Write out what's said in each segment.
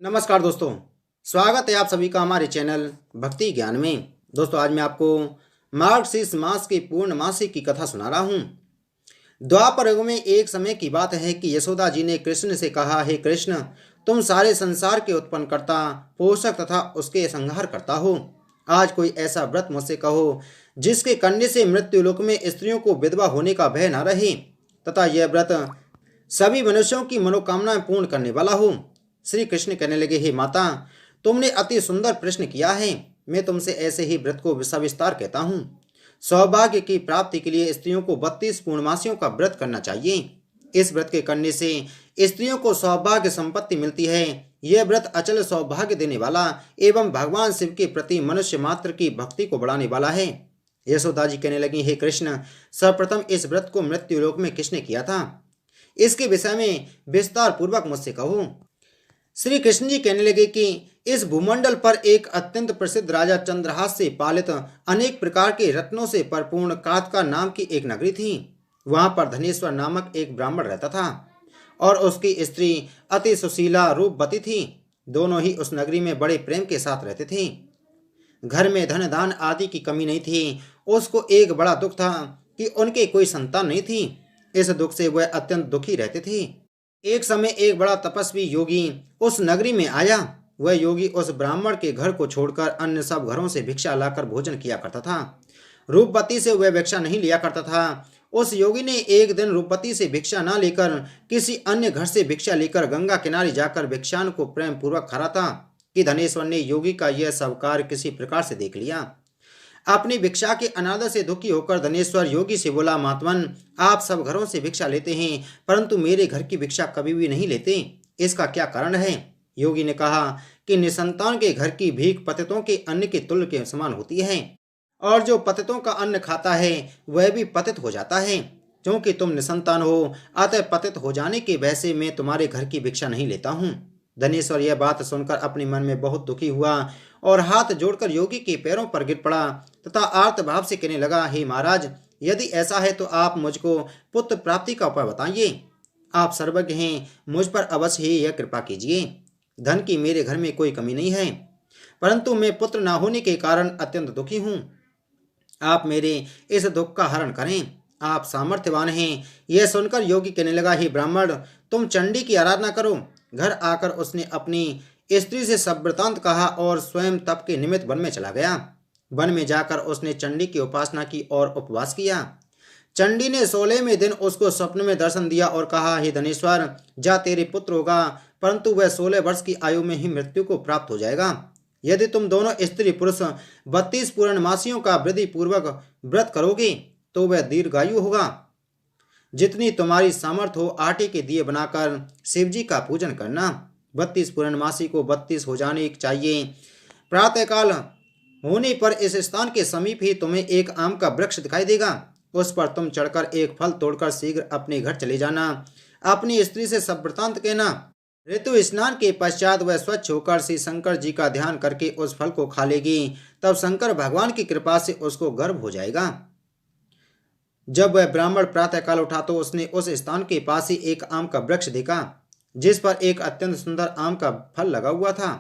नमस्कार दोस्तों। स्वागत है आप सभी का हमारे चैनल भक्ति ज्ञान में। दोस्तों आज मैं आपको मार्गशीर्ष मास की पूर्णमासी की कथा सुना रहा हूँ। द्वापर युग में एक समय की बात है कि यशोदा जी ने कृष्ण से कहा, हे कृष्ण, तुम सारे संसार के उत्पन्न करता, पोषक तथा उसके संहार करता हो। आज कोई ऐसा व्रत मुझसे कहो जिसके करने से मृत्युलोक में स्त्रियों को विधवा होने का भय न रहे तथा यह व्रत सभी मनुष्यों की मनोकामनाएं पूर्ण करने वाला हो। श्री कृष्ण कहने लगे, हे माता, तुमने अति सुंदर प्रश्न किया है। मैं तुमसे ऐसे ही व्रत को सविस्तार कहता हूँ। सौभाग्य की प्राप्ति के लिए स्त्रियों को 32 पूर्णमासियों का व्रत करना चाहिए। इस व्रत के करने से स्त्रियों को सौभाग्य संपत्ति मिलती है। यह व्रत अचल सौभाग्य देने वाला एवं भगवान शिव के प्रति मनुष्य मात्र की भक्ति को बढ़ाने वाला है। यशोदा जी कहने लगी, हे कृष्ण, सर्वप्रथम इस व्रत को मृत्युलोक में किसने किया था, इसके विषय में विस्तार पूर्वक मुझसे कहो। श्री कृष्ण जी कहने लगे कि इस भूमंडल पर एक अत्यंत प्रसिद्ध राजा चंद्रहास से पालित अनेक प्रकार के रत्नों से परिपूर्ण कात्का नाम की एक नगरी थी। वहां पर धनेश्वर नामक एक ब्राह्मण रहता था और उसकी स्त्री अति सुशीला रूपवती थी। दोनों ही उस नगरी में बड़े प्रेम के साथ रहते थे। घर में धन दान आदि की कमी नहीं थी। उसको एक बड़ा दुख था कि उनके कोई संतान नहीं थी। इस दुख से वह अत्यंत दुखी रहते थे। एक समय एक बड़ा तपस्वी योगी उस नगरी में आया। वह योगी उस ब्राह्मण के घर को छोड़कर अन्य सब घरों से भिक्षा लाकर भोजन किया करता था। रूपवती से वह भिक्षा नहीं लिया करता था। उस योगी ने एक दिन रूपवती से भिक्षा न लेकर किसी अन्य घर से भिक्षा लेकर गंगा किनारे जाकर भिक्षान को प्रेम पूर्वक खा था कि धनेश्वर ने योगी का यह सब कार्य किसी प्रकार से देख लिया। अपनी भिक्षा के अनादर से दुखी होकर धनेश्वर योगी से बोला, महात्मन, आप सब घरों से भिक्षा लेते हैं परंतु मेरे घर की भिक्षा कभी भी नहीं लेते, इसका क्या कारण है? योगी ने कहा कि निसंतान के घर की भीख पतितों के अन्न के तुल्य के समान होती है और जो पतितों का अन्न खाता है वह भी पतित हो जाता है। क्योंकि तुम निसंतान हो, अतः पतित हो जाने के भय से मैं तुम्हारे घर की भिक्षा नहीं लेता हूँ। धनेश्वर यह बात सुनकर अपने मन में बहुत दुखी हुआ और हाथ जोड़कर योगी के पैरों पर गिर पड़ा तथा आर्त भाव से कहने लगा, हे महाराज, यदि ऐसा है तो आप मुझको पुत्र प्राप्ति का उपाय बताइए। आप सर्वज्ञ हैं, मुझ पर अवश्य ही यह कृपा कीजिए। धन की मेरे घर में कोई कमी नहीं है परंतु मैं पुत्र न होने के कारण अत्यंत दुखी हूँ। आप मेरे इस दुख का हरण करें, आप सामर्थ्यवान हैं। यह सुनकर योगी कहने लगा, हे ब्राह्मण, तुम चंडी की आराधना करो। घर आकर उसने अपनी स्त्री से सब वृतांत कहा और स्वयं तप के निमित्त वन में चला गया। वन में जाकर उसने चंडी की उपासना की और उपवास किया। चंडी ने 16वें दिन उसको स्वप्न में दर्शन दिया और कहा, हे धनेश्वर, जा तेरे पुत्र होगा परंतु वह 16 वर्ष की आयु में ही मृत्यु को प्राप्त हो जाएगा। यदि तुम दोनों स्त्री पुरुष 32 पूर्णमासियों का विधि पूर्वक व्रत करोगे तो वह दीर्घायु होगा। जितनी तुम्हारी सामर्थ्य हो आटे के दिए बनाकर शिव जी का पूजन करना। 32 पूर्णमासी को 32 हो जाने चाहिए। प्रातःकाल होने पर इस स्थान के समीप ही तुम्हें एक आम का वृक्ष दिखाई देगा। उस पर तुम चढ़कर एक फल तोड़कर शीघ्र अपने घर चले जाना। अपनी स्त्री से सब वृतांत कहना। ऋतु स्नान के पश्चात वह स्वच्छ होकर श्री शंकर जी का ध्यान करके उस फल को खा लेगी। तब शंकर भगवान की कृपा से उसको गर्भ हो जाएगा। जब वह ब्राह्मण प्रातःकाल उठा तो उसने उस स्थान के पास ही एक आम का वृक्ष देखा जिस पर एक अत्यंत सुंदर आम का फल लगा हुआ था।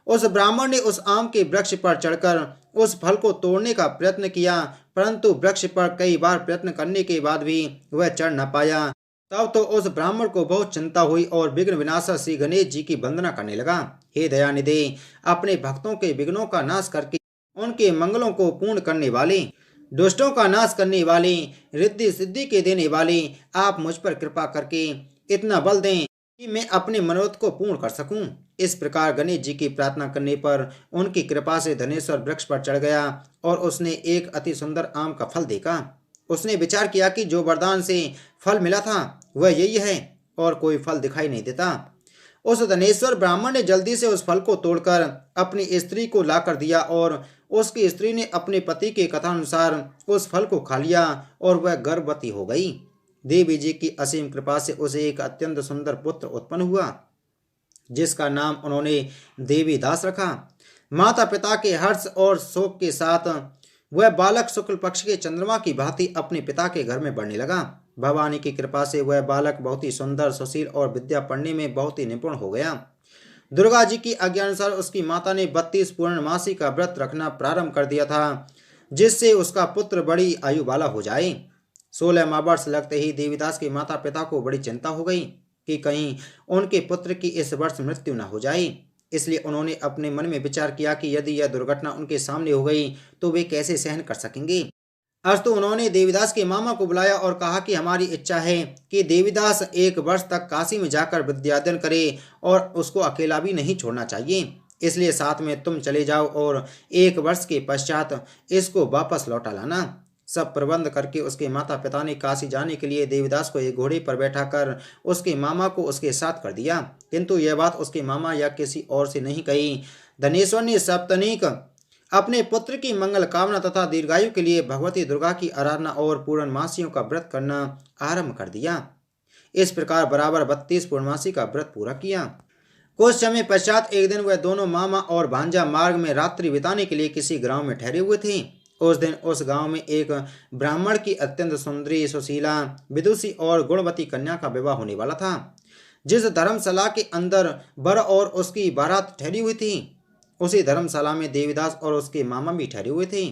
उस ब्राह्मण ने उस आम के वृक्ष पर चढ़कर उस फल को तोड़ने का प्रयत्न किया परंतु वृक्ष पर कई बार प्रयत्न करने के बाद भी वह चढ़ न पाया। तब तो उस ब्राह्मण को बहुत चिंता हुई और विघ्न विनाशक श्री गणेश जी की वंदना करने लगा। हे दयानिधि, अपने भक्तों के विघ्नों का नाश करके उनके मंगलों को पूर्ण करने वाले, दुष्टों का नाश करने वाले, रिद्धि सिद्धि के देने वाले, आप मुझ पर कृपा करके इतना बल दें कि मैं अपने मनोरथ को पूर्ण कर सकूं। इस प्रकार गणेश जी की प्रार्थना करने पर उनकी कृपा से धनेश्वर वृक्ष पर चढ़ गया और उसने एक अति सुंदर आम का फल देखा। उसने विचार किया कि जो वरदान से फल मिला था वह यही है और कोई फल दिखाई नहीं देता। उस धनेश्वर ब्राह्मण ने जल्दी से उस फल को तोड़कर अपनी स्त्री को लाकर दिया और उसकी स्त्री ने अपने पति के कथानुसार उस फल को खा लिया और वह गर्भवती हो गई। देवी जी की असीम कृपा से उसे एक अत्यंत सुंदर पुत्र उत्पन्न हुआ जिसका नाम उन्होंने देवी दास रखा। माता पिता के हर्ष और शोक के साथ वह बालक शुक्ल पक्ष के चंद्रमा की भांति अपने पिता के घर में बढ़ने लगा। भवानी की कृपा से वह बालक बहुत ही सुंदर, सुशील और विद्या पढ़ने में बहुत ही निपुण हो गया। दुर्गा जी की आज्ञा अनुसार उसकी माता ने 32 पूर्णमासी का व्रत रखना प्रारंभ कर दिया था, जिससे उसका पुत्र बड़ी आयु वाला हो जाए। 16वां वर्ष लगते ही देवीदास के माता पिता को बड़ी चिंता हो गई कि कहीं उनके पुत्र की इस वर्ष मृत्यु न हो जाए। इसलिए उन्होंने अपने मन में विचार किया कि यदि यह दुर्घटना उनके सामने हो गई तो वे कैसे सहन कर सकेंगे। अस्तु उन्होंने देवीदास के मामा को बुलाया और कहा कि हमारी इच्छा है कि देवीदास 1 वर्ष तक काशी में जाकर विद्याध्ययन करे और उसको अकेला भी नहीं छोड़ना चाहिए। इसलिए साथ में तुम चले जाओ और 1 वर्ष के पश्चात इसको वापस लौटा लाना। सब प्रबंध करके उसके माता पिता ने काशी जाने के लिए देवीदास को एक घोड़े पर बैठाकर उसके मामा को उसके साथ कर दिया, किंतु यह बात उसके मामा या किसी और से नहीं कही। धनेश्वर ने सप्तनीक अपने पुत्र की मंगल कामना तथा दीर्घायु के लिए भगवती दुर्गा की आराधना और पूर्णमासियों का व्रत करना आरंभ कर दिया। इस प्रकार बराबर 32 पूर्णमासी का व्रत पूरा किया। कुछ समय पश्चात एक दिन वह दोनों मामा और भांजा मार्ग में रात्रि बिताने के लिए किसी गांव में ठहरे हुए थे। उस दिन उस गांव में एक ब्राह्मण की अत्यंत सुंदरी, सुशीला, विदुषी और गुणवती कन्या का विवाह होने वाला था। जिस धर्मशाला के अंदर वर और उसकी बारात ठहरी हुई थी, उसी धर्मशाला में देवीदास और उसके मामा भी ठहरे हुए थे।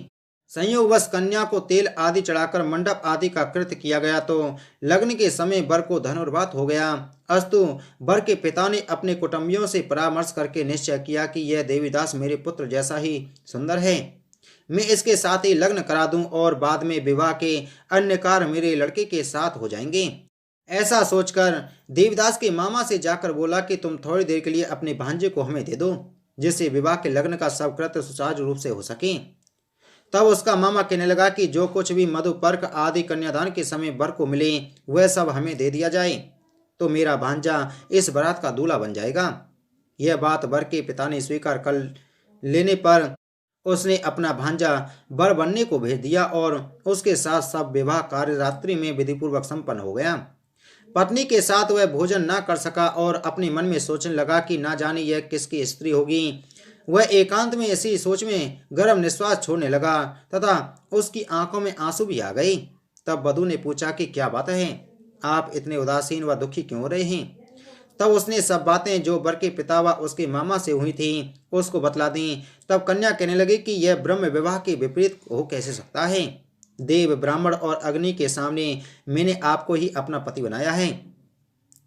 संयोगवश कन्या को तेल आदि चढ़ाकर मंडप आदि का कृत्य किया गया तो लग्न के समय वर को धनुर्वात हो गया। अस्तु वर के पिता ने अपने कुटुंबियों से परामर्श करके निश्चय किया कि यह देवीदास मेरे पुत्र जैसा ही सुंदर है, मैं इसके साथ ही लग्न करा दूं और बाद में विवाह के अन्य कार्य मेरे लड़के के साथ हो जाएंगे। ऐसा सोचकर देवीदास के मामा से जाकर बोला कि तुम थोड़ी देर के लिए अपने भांजे को हमें दे दो, जिससे विवाह के लग्न का सब कृत्य सुचारू रूप से हो सके। तब उसका मामा कहने लगा कि जो कुछ भी मधुपर्क आदि कन्यादान के समय वर को मिले वह सब हमें दे दिया जाए, तो मेरा भांजा इस बारात का दूल्हा बन जाएगा। यह बात वर के पिता ने स्वीकार कर लेने पर उसने अपना भांजा वर बनने को भेज दिया और उसके साथ सब विवाह कार्य रात्रि में विधिपूर्वक संपन्न हो गया। पत्नी के साथ वह भोजन न कर सका और अपने मन में सोचने लगा कि ना जाने यह किसकी स्त्री होगी। वह एकांत में ऐसी सोच में गर्म निश्वास छोड़ने लगा तथा उसकी आंखों में आंसू भी आ गए। तब वधू ने पूछा कि क्या बात है, आप इतने उदासीन व दुखी क्यों हो रहे हैं। तब उसने सब बातें जो वर के पिता व उसके मामा से हुई थी उसको बतला दी। तब कन्या कहने लगी कि यह ब्रह्म विवाह के विपरीत हो कैसे सकता है। देव, ब्राह्मण और अग्नि के सामने मैंने आपको ही अपना पति बनाया है,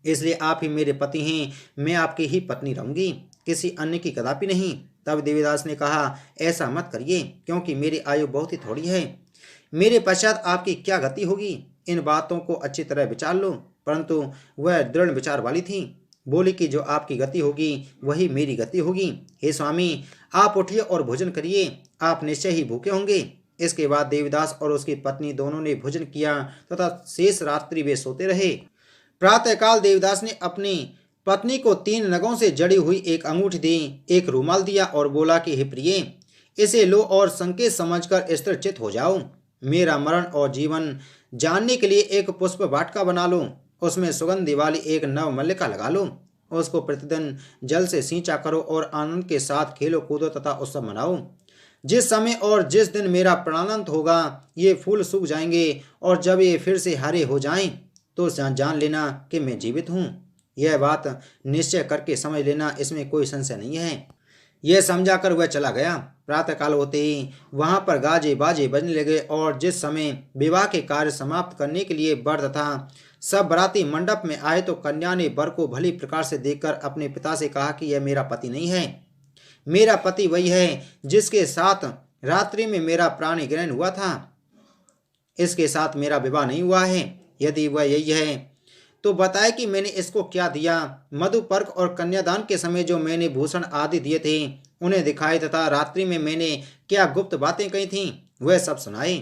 इसलिए आप ही मेरे पति हैं, मैं आपकी ही पत्नी रहूंगी, किसी अन्य की कदापि नहीं। तब देवीदास ने कहा, ऐसा मत करिए, क्योंकि मेरी आयु बहुत ही थोड़ी है, मेरे पश्चात आपकी क्या गति होगी। इन बातों को अच्छी तरह विचार लो। परंतु वह दृढ़ विचार वाली थी, बोली कि जो आपकी गति होगी वही मेरी गति होगी। हे स्वामी, आप उठिए और भोजन करिए, आप निश्चय ही भूखे होंगे। इसके बाद देवीदास और उसकी पत्नी दोनों ने भोजन किया तथा शेष रात्रि वे सोते रहे। प्रातःकाल देवीदास ने अपनी पत्नी को 3 नगों से जड़ी हुई एक अंगूठी दी, एक रूमाल दिया और बोला कि हे प्रिय, इसे लो और संकेत समझकर स्थिरचित्त हो जाओ। मेरा मरण और जीवन जानने के लिए एक पुष्प वाटिका बना लो, उसमें सुगंधि वाली एक नव मल्लिका लगा लो, उसको प्रतिदिन जल से सींचा करो और आनंद के साथ खेलो कूदो तथा उत्सव मनाओ। जिस समय और जिस दिन मेरा प्राणांत होगा ये फूल सूख जाएंगे और जब ये फिर से हरे हो जाएं तो जान लेना कि मैं जीवित हूँ। यह बात निश्चय करके समझ लेना, इसमें कोई संशय नहीं है। यह समझाकर वह चला गया। प्रातःकाल होते ही वहां पर गाजे बाजे बजने लगे और जिस समय विवाह के कार्य समाप्त करने के लिए वर तथा सब बराती मंडप में आए तो कन्या ने वर को भली प्रकार से देखकर अपने पिता से कहा कि यह मेरा पति नहीं है, मेरा पति वही है जिसके साथ रात्रि में मेरा प्राण ग्रहण हुआ था, इसके साथ मेरा विवाह नहीं हुआ है। यदि वह यही है तो बताए कि मैंने इसको क्या दिया। मधुपर्क और कन्यादान के समय जो मैंने भूषण आदि दिए थे उन्हें दिखाए तथा रात्रि में मैंने क्या गुप्त बातें कही थीं वह सब सुनाए।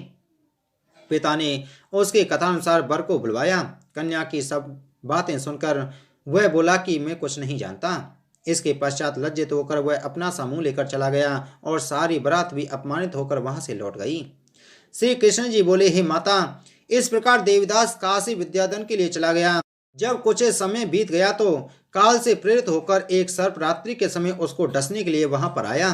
पिता ने उसके कथानुसार वर को बुलवाया। कन्या की सब बातें सुनकर वह बोला कि मैं कुछ नहीं जानता। इसके पश्चात लज्जित होकर वह अपना सा मुंह लेकर चला गया और सारी बारात भी अपमानित होकर वहां से लौट गई। श्री कृष्ण जी बोले, हे माता, इस प्रकार देवीदास काशी विद्याधन के लिए चला गया। जब कुछ समय बीत गया तो काल से प्रेरित होकर एक सर्प रात्रि के समय उसको डसने के लिए वहां पर आया।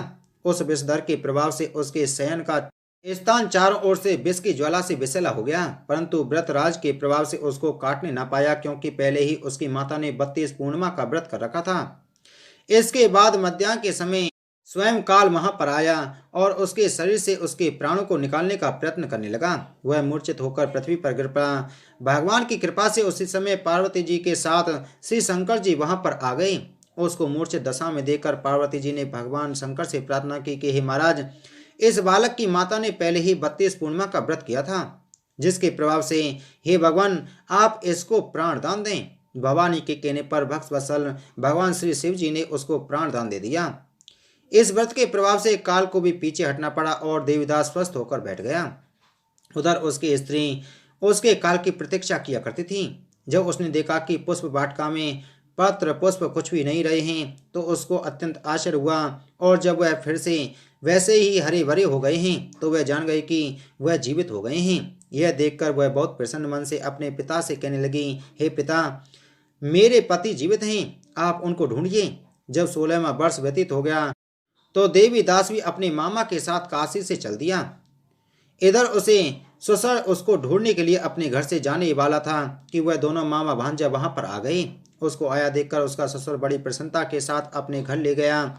उस विषधर के प्रभाव से उसके शयन का स्थान चारों ओर से विष की ज्वाला से विषैला हो गया, परंतु व्रतराज के प्रभाव से उसको काटने न पाया, क्योंकि पहले ही उसकी माता ने 32 पूर्णिमा का व्रत कर रखा था। इसके बाद मध्याह्न के समय स्वयं काल वहां पर आया और उसके शरीर से उसके प्राणों को निकालने का प्रयत्न करने लगा। वह मूर्छित होकर पृथ्वी पर गिर पड़ा। भगवान की कृपा से उसी समय पार्वती जी के साथ श्री शंकर जी वहां पर आ गए। उसको मूर्छित दशा में देखकर पार्वती जी ने भगवान शंकर से प्रार्थना की कि हे महाराज, इस बालक की माता ने पहले ही 32 पूर्णिमा का व्रत किया था, जिसके प्रभाव से हे भगवान आप इसको प्राण दान दें। भवानी के कहने पर भक्त वत्सल भगवान श्री शिव जी ने उसको प्राण दान दे दिया। इस व्रत के प्रभाव से काल को भी पीछे हटना पड़ा और देवीदास स्वस्थ होकर बैठ गया। उधर उसकी स्त्री उसके काल की प्रतीक्षा किया करती थी। जब उसने देखा कि पुष्प वाटिका में पत्र पुष्प कुछ भी नहीं रहे हैं तो उसको अत्यंत आश्चर्य हुआ, और जब वह फिर से वैसे ही हरे भरे हो गए हैं तो वह जान गई कि वह जीवित हो गए हैं। यह देखकर वह बहुत प्रसन्न मन से अपने पिता से कहने लगी, हे पिता, मेरे पति जीवित हैं, आप उनको ढूंढिए। जब 16वां वर्ष व्यतीत हो गया तो देवीदास भी अपने मामा के साथ काशी से चल दिया। इधर उसे ससुर उसको ढूंढने के लिए अपने घर से जाने वाला था कि वह दोनों मामा भांजा वहां पर आ गए। उसको आया देखकर उसका ससुर बड़ी प्रसन्नता के साथ अपने घर ले गया।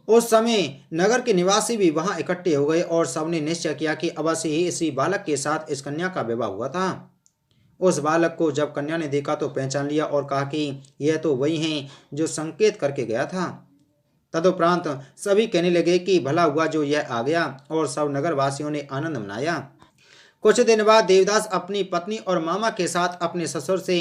उस समय नगर के निवासी भी वहां इकट्ठे हो गए और सबने निश्चय किया कि अवश्य ही इसी बालक के साथ इस कन्या का विवाह हुआ था। उस बालक को जब कन्या ने देखा तो पहचान लिया और कहा कि यह तो वही हैं जो संकेत करके गया था। तदुपरांत सभी कहने लगे कि भला हुआ जो यह आ गया, और सब नगर वासियों ने आनंद मनाया। कुछ दिन बाद देवदास अपनी पत्नी और मामा के साथ अपने ससुर से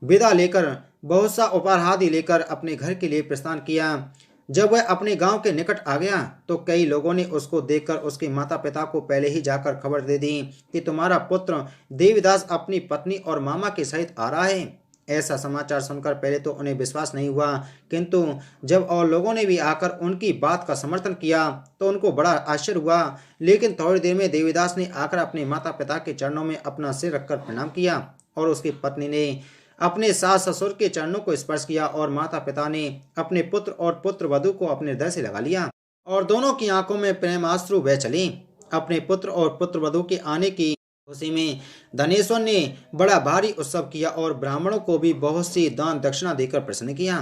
विदा लेकर बहुत सा उपहार आदि लेकर अपने घर के लिए प्रस्थान किया। जब वह अपने गांव के निकट आ गया तो कई लोगों ने उसको देखकर उसके माता पिता को पहले ही जाकर खबर दे दी कि तुम्हारा पुत्र देवदास अपनी पत्नी और मामा के सहित आ रहा है। ऐसा समाचार सुनकर पहले तो उन्हें विश्वास नहीं हुआ, किंतु जब और लोगों ने भी आकर उनकी बात का समर्थन किया तो उनको बड़ा आश्चर्य हुआ। लेकिन थोड़ी देर में देवीदास ने आकर अपने माता पिता के चरणों में अपना सिर रखकर प्रणाम किया, और उसकी पत्नी ने अपने सास ससुर के चरणों को स्पर्श किया, और माता पिता ने अपने पुत्र और पुत्र वधू को अपने हृदय से लगा लिया, और दोनों की आंखों में प्रेमाश्रु बह चले। अपने पुत्र और पुत्र वधू के आने की खुशी में धनेश्वर ने बड़ा भारी उत्सव किया और ब्राह्मणों को भी बहुत सी दान दक्षिणा देकर प्रसन्न किया।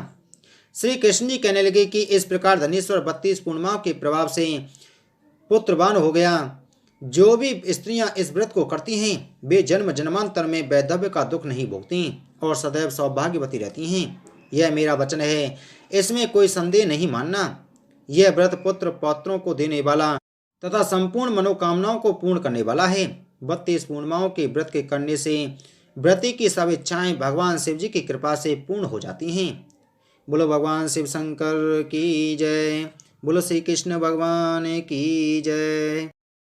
श्री कृष्ण जी कहने लगे कि इस प्रकार धनेश्वर 32 पूर्णिमाओं के प्रभाव से पुत्रवान हो गया। जो भी स्त्रियां इस व्रत को करती हैं वे जन्म जन्मांतर में वैधव्य का दुख नहीं भोगती और सदैव सौभाग्यवती रहती हैं। यह मेरा वचन है, इसमें कोई संदेह नहीं मानना। यह व्रत पुत्र पौत्रों को देने वाला तथा संपूर्ण मनोकामनाओं को पूर्ण करने वाला है। 32 पूर्णिमाओं के व्रत के करने से व्रती की सब इच्छाएं भगवान शिव जी की कृपा से पूर्ण हो जाती हैं। बोलो भगवान शिव शंकर की जय। बोलो श्री कृष्ण भगवान की जय।